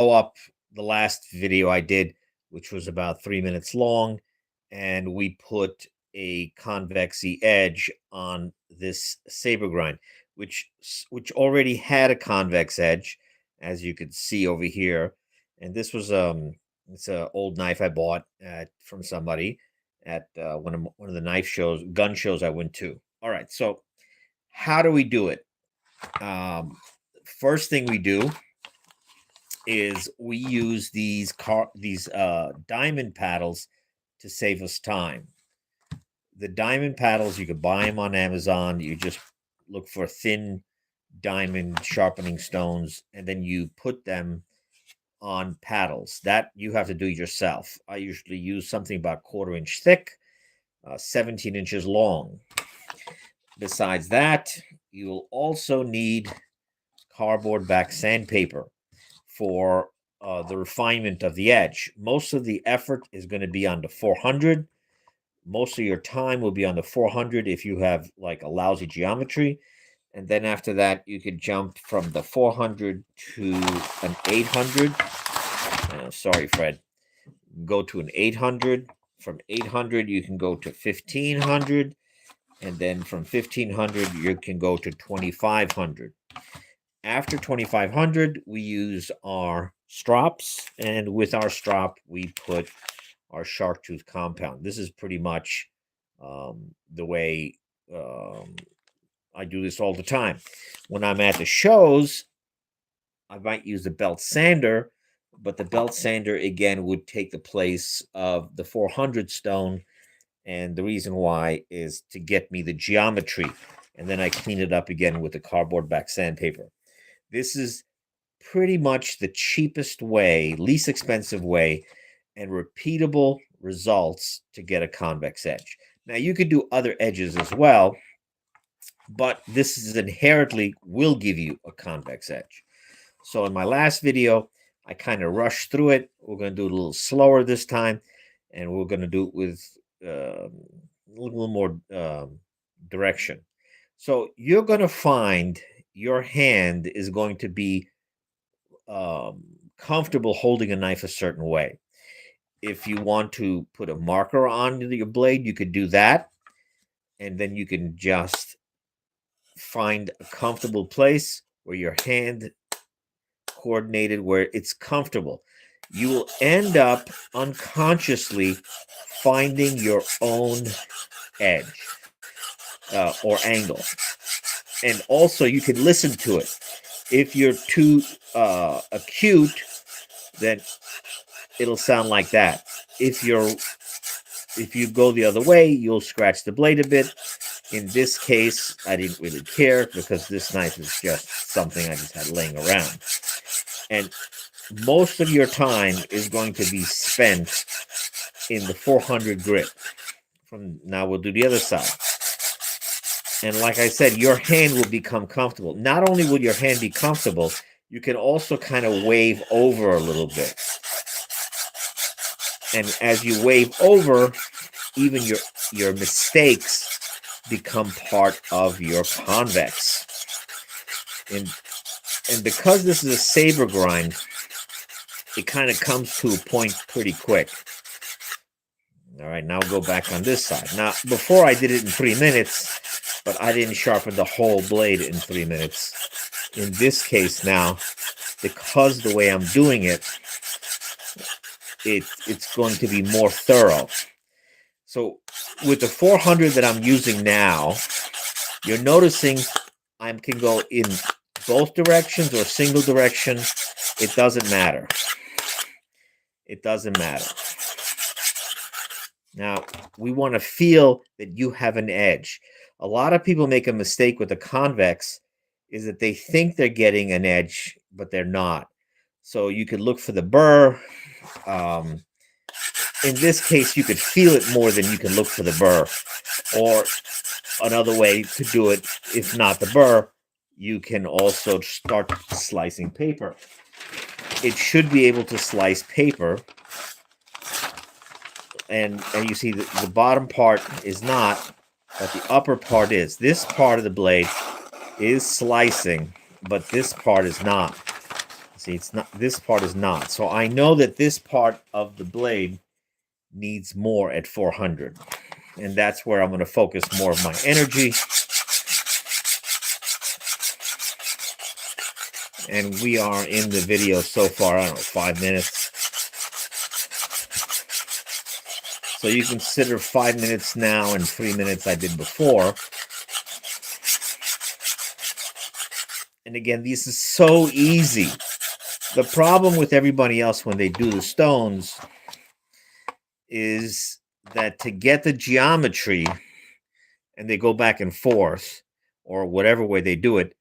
up the last video I did, which was about 3 minutes long, and we put a convexy edge on this saber grind, which already had a convex edge, as you could see over here. And this was it's an old knife I bought from somebody at one of the knife shows, gun shows I went to. All right, so how do we do it? Um, First thing we do is we use these diamond paddles to save us time. The diamond paddles, you could buy them on Amazon. You just look for thin diamond sharpening stones, and then you put them on paddles. That you have to do yourself. I usually use something about 1/4 inch thick, 17 inches long. Besides that, you'll also need cardboard back sandpaper for the refinement of the edge. Most of the effort is going to be on the 400. Most of your time will be on the 400 if you have like a lousy geometry. And then after that, you could jump from the 400 to an 800. Sorry, Fred. Go to an 800. From 800, you can go to 1500. And then from 1500, you can go to 2500. After 2500, we use our strops, and with our strop, we put our shark tooth compound. This is pretty much the way I do this all the time. When I'm at the shows, I might use the belt sander, but the belt sander again would take the place of the 400 stone. And the reason why is to get me the geometry, and then I clean it up again with the cardboard back sandpaper. This is pretty much the cheapest way, least expensive way, and repeatable results to get a convex edge. Now, you could do other edges as well, but this is inherently will give you a convex edge. So in my last video, I kind of rushed through it. We're going to do it a little slower this time, and we're going to do it with a little more direction. So you're going to find your hand is going to be comfortable holding a knife a certain way. If you want to put a marker on your blade, you could do that. And then you can just find a comfortable place where your hand coordinated where it's comfortable. You will end up unconsciously finding your own edge or angle. And also you can listen to it. If you're too acute, then it'll sound like that. If you go the other way, you'll scratch the blade a bit. In this case, I didn't really care because this knife is just something I just had laying around. And most of your time is going to be spent in the 400 grip. From now, we'll do the other side. And like I said, your hand will become comfortable. Not only will your hand be comfortable, you can also kind of wave over a little bit. And as you wave over, even your mistakes become part of your convex. And because this is a saber grind, it kind of comes to a point pretty quick. All right, now go back on this side. Now, before I did it in 3 minutes, but I didn't sharpen the whole blade in 3 minutes. In this case now, because the way I'm doing it, it's going to be more thorough. So with the 400 that I'm using now, you're noticing I can go in both directions or single direction. It doesn't matter. It doesn't matter. Now, we want to feel that you have an edge. A lot of people make a mistake with the convex is that they think they're getting an edge, but they're not. So you could look for the burr. In this case, you could feel it more than you can look for the burr. Or another way to do it, if not the burr, you can also start slicing paper. It should be able to slice paper. And you see the bottom part is not, but the upper part is. This part of the blade is slicing, but this part is not. See, it's not, this part is not. So I know that this part of the blade needs more at 400. And that's where I'm going to focus more of my energy. And we are in the video so far, I don't know, 5 minutes. So you consider 5 minutes now and 3 minutes I did before. And again, this is so easy. The problem with everybody else when they do the stones is that to get the geometry, and they go back and forth, or whatever way they do it,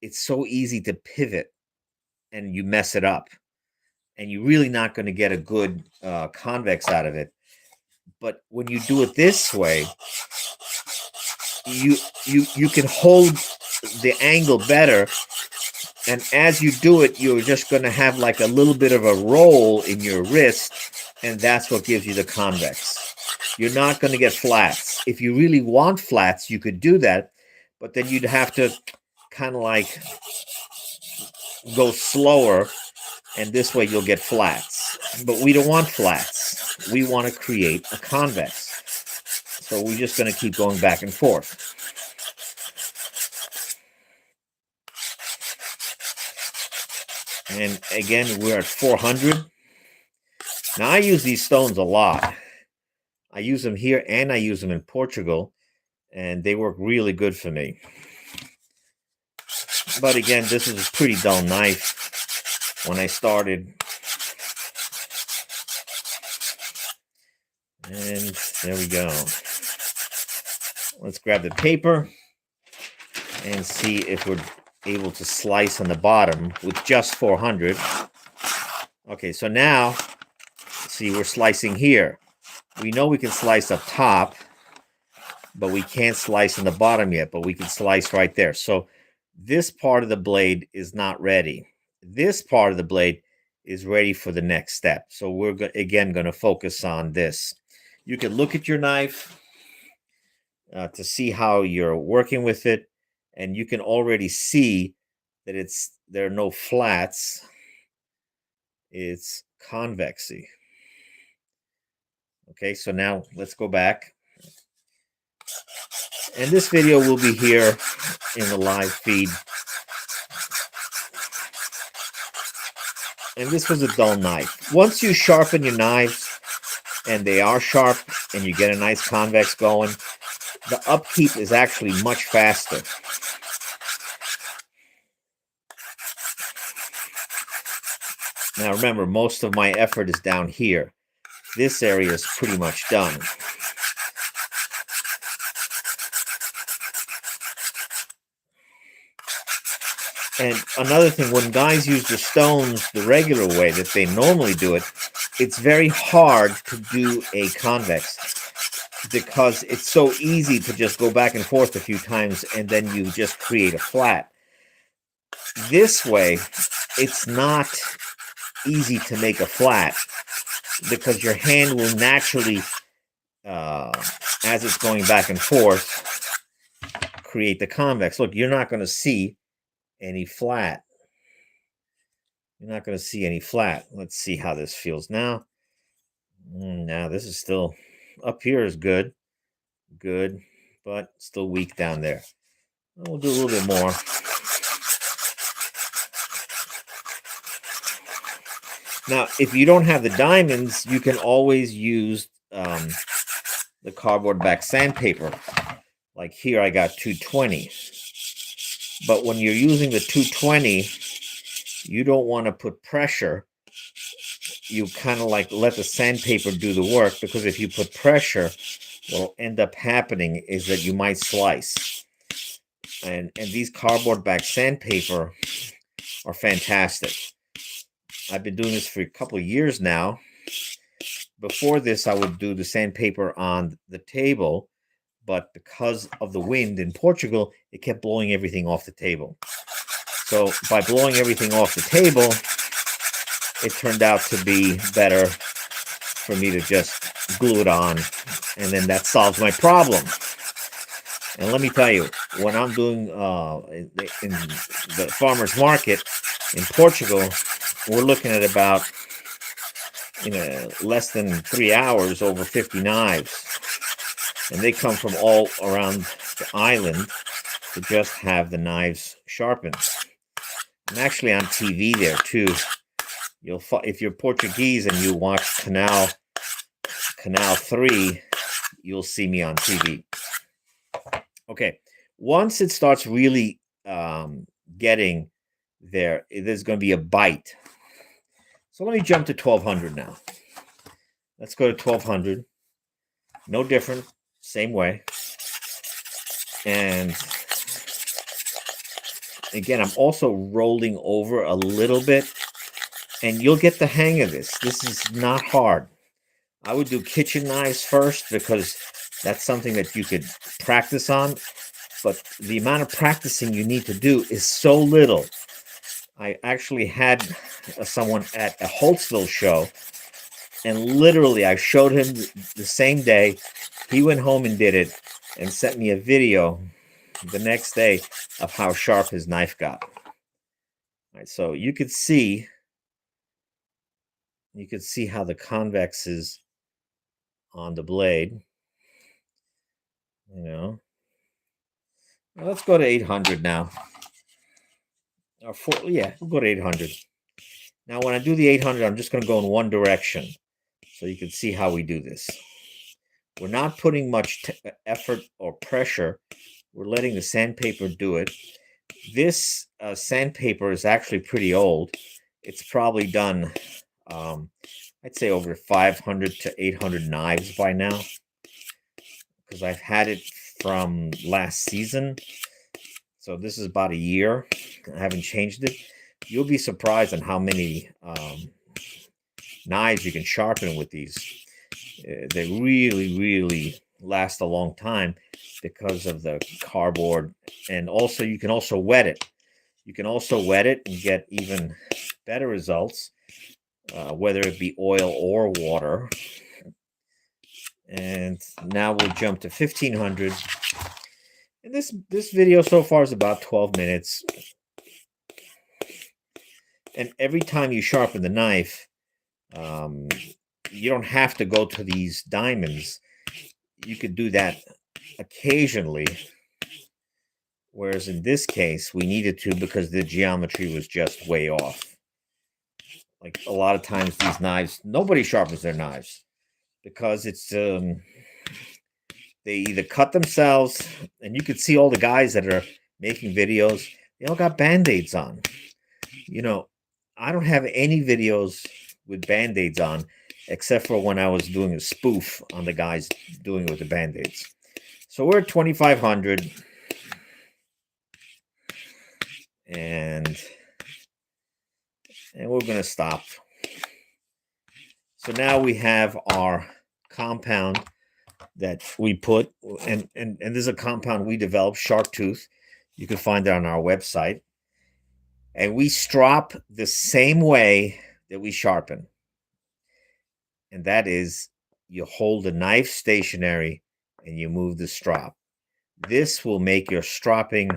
it's so easy to pivot and you mess it up. And you're really not going to get a good convex out of it. But when you do it this way, you can hold the angle better. And as you do it, you're just going to have like a little bit of a roll in your wrist, and that's what gives you the convex. You're not going to get flats. If you really want flats, you could do that, but then you'd have to kind of like go slower, and this way you'll get flats. But we don't want flats. We want to create a convex. So we're just going to keep going back and forth. And again, we're at 400. Now, I use these stones a lot. I use them here and I use them in Portugal, and they work really good for me. But again, this is a pretty dull knife when I started. And there we go. Let's grab the paper and see if we're able to slice on the bottom with just 400. Okay, so now, see, we're slicing here. We know we can slice up top, but we can't slice on the bottom yet, but we can slice right there. So this part of the blade is not ready. This part of the blade is ready for the next step. So we're again going to focus on this. You can look at your knife to see how you're working with it, and you can already see that there are no flats. It's convexy. Okay, so now let's go back. And this video will be here in the live feed. And this was a dull knife. Once you sharpen your knives, and they are sharp, and you get a nice convex going, the upkeep is actually much faster. Now remember, most of my effort is down here. This area is pretty much done. And another thing, when guys use the stones the regular way that they normally do it, it's very hard to do a convex because it's so easy to just go back and forth a few times and then you just create a flat. This way, it's not easy to make a flat because your hand will naturally, as it's going back and forth, create the convex. Look, you're not going to see any flat. You're not going to see any flat. Let's see how this feels now. Now this is still, up here is good, but still weak down there. We'll do a little bit more. Now, if you don't have the diamonds, you can always use the cardboard back sandpaper. Like here, I got 220. But when you're using the 220, you don't want to put pressure. You kind of like let the sandpaper do the work, because if you put pressure, what'll end up happening is that you might slice. And these cardboard back sandpaper are fantastic. I've been doing this for a couple of years now. Before this, I would do the sandpaper on the table, but because of the wind in Portugal, it kept blowing everything off the table. So by blowing everything off the table, it turned out to be better for me to just glue it on, and then that solves my problem. And let me tell you, when I'm doing in the farmer's market, In Portugal, we're looking at about, less than 3 hours, over 50 knives. And they come from all around the island to just have the knives sharpened. I'm actually on TV there too. If you're Portuguese and you watch Canal 3, you'll see me on TV. Okay, once it starts really getting there, there's going to be a bite. So let me jump to 1200 now. Let's go to 1200. No different, same way. And again, I'm also rolling over a little bit, and you'll get the hang of this. This is not hard. I would do kitchen knives first because that's something that you could practice on, but the amount of practicing you need to do is so little. I actually had someone at a Holtzville show, and literally I showed him the same day. He went home and did it and sent me a video the next day of how sharp his knife got. All right, so you could see how the convex is on the blade. Well, let's go to 800 now. We'll go to 800. Now, when I do the 800, I'm just going to go in one direction so you can see how we do this. We're not putting much effort or pressure. We're letting the sandpaper do it. This sandpaper is actually pretty old. It's probably done, I'd say, over 500 to 800 knives by now, because I've had it from last season. So this is about a year. I haven't changed it. You'll be surprised on how many knives you can sharpen with these. They really, really last a long time because of the cardboard. And also, you can also wet it. You can also wet it and get even better results, whether it be oil or water. And now we'll jump to 1500. And this video so far is about 12 minutes. And every time you sharpen the knife, you don't have to go to these diamonds. You could do that occasionally. Whereas in this case, we needed to because the geometry was just way off. Like a lot of times these knives, nobody sharpens their knives because it's they either cut themselves, and you could see all the guys that are making videos, they all got Band-Aids on. I don't have any videos with Band-Aids on, except for when I was doing a spoof on the guys doing it with the Band-Aids. So we're at 2500. And we're going to stop. So now we have our compound that we put, and this is a compound we developed, Shark Tooth. You can find it on our website. And we strop the same way that we sharpen. And that is, you hold the knife stationary and you move the strop. This will make your stropping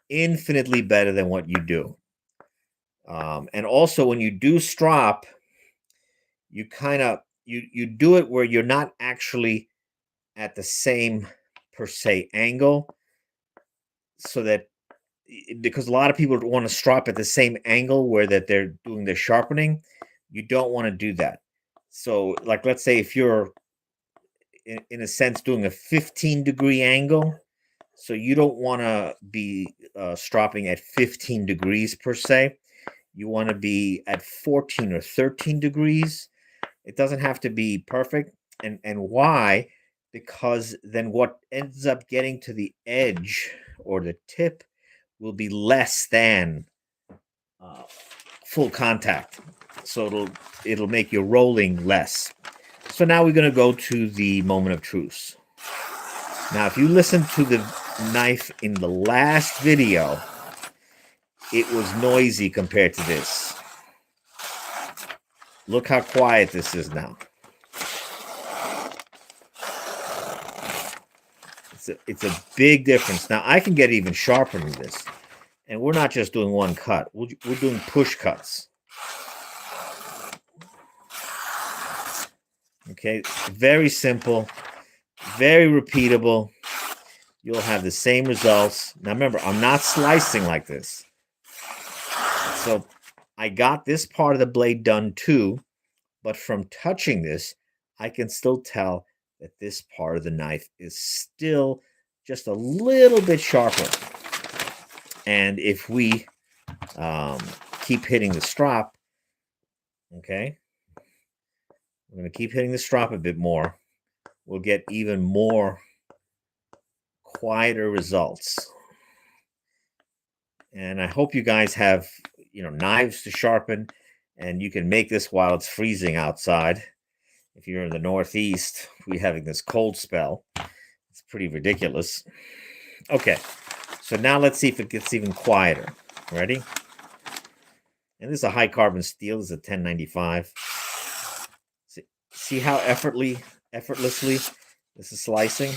infinitely better than what you do. And also, when you do strop, you kind of you do it where you're not actually at the same per se angle, so that, because a lot of people want to strop at the same angle where that they're doing their sharpening, you don't want to do that. So, like, let's say if you're in a sense doing a 15-degree angle, so you don't want to be stropping at 15 degrees per se. You want to be at 14 or 13 degrees. It doesn't have to be perfect. And why? Because then what ends up getting to the edge or the tip will be less than full contact. So it'll make your rolling less. So now we're going to go to the moment of truth. Now, if you listen to the knife in the last video, it was noisy compared to this. Look how quiet this is now. It's a big difference. Now, I can get even sharper than this. And we're not just doing one cut. We're doing push cuts. Okay, very simple, very repeatable. You'll have the same results. Now remember, I'm not slicing like this. So I got this part of the blade done too, but from touching this, I can still tell that this part of the knife is still just a little bit sharper. And if we keep hitting the strop, okay, I'm going to keep hitting the strop a bit more. We'll get even more quieter results. And I hope you guys have, knives to sharpen, and you can make this while it's freezing outside. If you're in the Northeast, we're having this cold spell. It's pretty ridiculous. Okay, so now let's see if it gets even quieter. Ready? And this is a high carbon steel. This is a 1095. See how effortlessly this is slicing?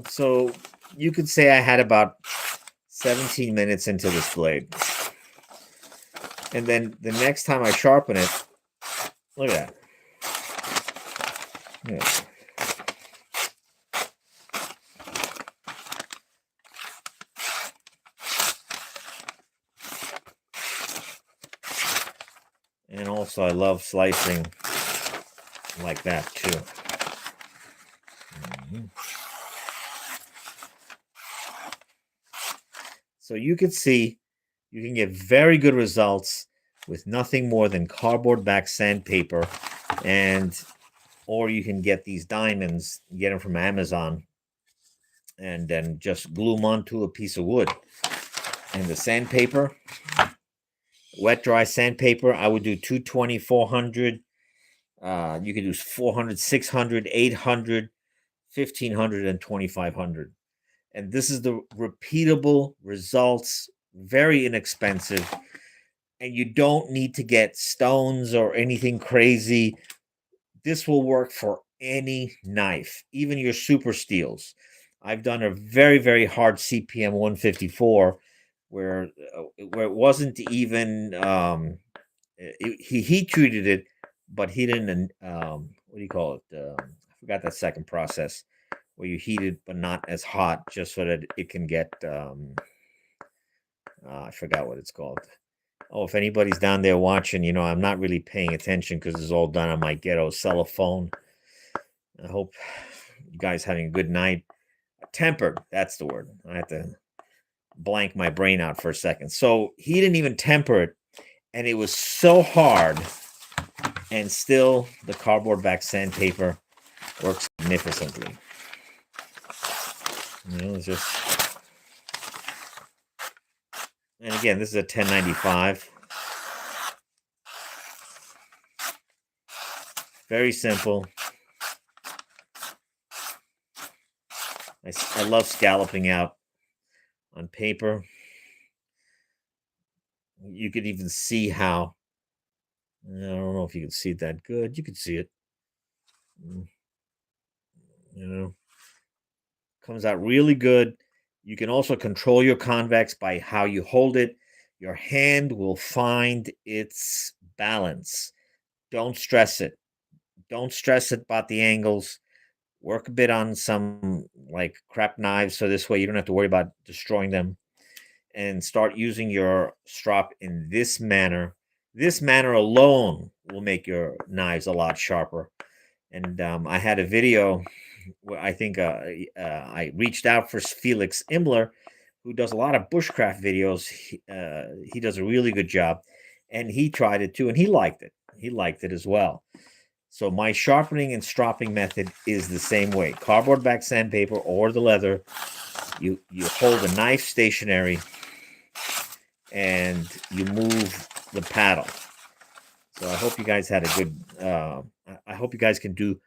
So you could say I had about 17 minutes into this blade. And then the next time I sharpen it, look at that. Yeah. And also I love slicing like that too. So you can see you can get very good results with nothing more than cardboard back sandpaper, or you can get these diamonds, get them from Amazon, and then just glue them onto a piece of wood. And the sandpaper, wet dry sandpaper, I would do 220, 400. You could do 400, 600, 800, 1500, and 2500. And this is the repeatable results, very inexpensive. And you don't need to get stones or anything crazy. This will work for any knife, even your super steels. I've done a very, very hard CPM 154 where it wasn't even, he heat treated it, but he didn't, what do you call it? I forgot that second process where you heat it, but not as hot, just so that it can get, I forgot what it's called. Oh, if anybody's down there watching, I'm not really paying attention because it's all done on my ghetto cell phone. I hope you guys having a good night. Tempered, that's the word. I have to blank my brain out for a second. So he didn't even temper it, and it was so hard, and still the cardboard back sandpaper works magnificently. It's just, and again, this is a 1095. Very simple. I love scalloping out on paper. You could even see how, I don't know if you can see it that good. You can see it. Comes out really good. You can also control your convex by how you hold it. Your hand will find its balance. Don't stress it. Don't stress it about the angles. Work a bit on some like crap knives so this way you don't have to worry about destroying them. And start using your strop in this manner. This manner alone will make your knives a lot sharper. And I had a video where I think I reached out for Felix Imler, who does a lot of bushcraft videos. He does a really good job, and he tried it too, and he liked it. He liked it as well. So my sharpening and stropping method is the same way. Cardboard back sandpaper or the leather. You hold the knife stationary, and you move the paddle. So I hope you guys had a good. I hope you guys can do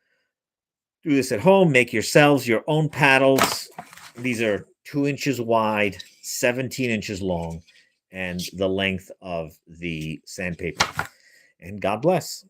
this at home. Make yourselves your own paddles. These are 2 inches wide, 17 inches long, and the length of the sandpaper. And God bless.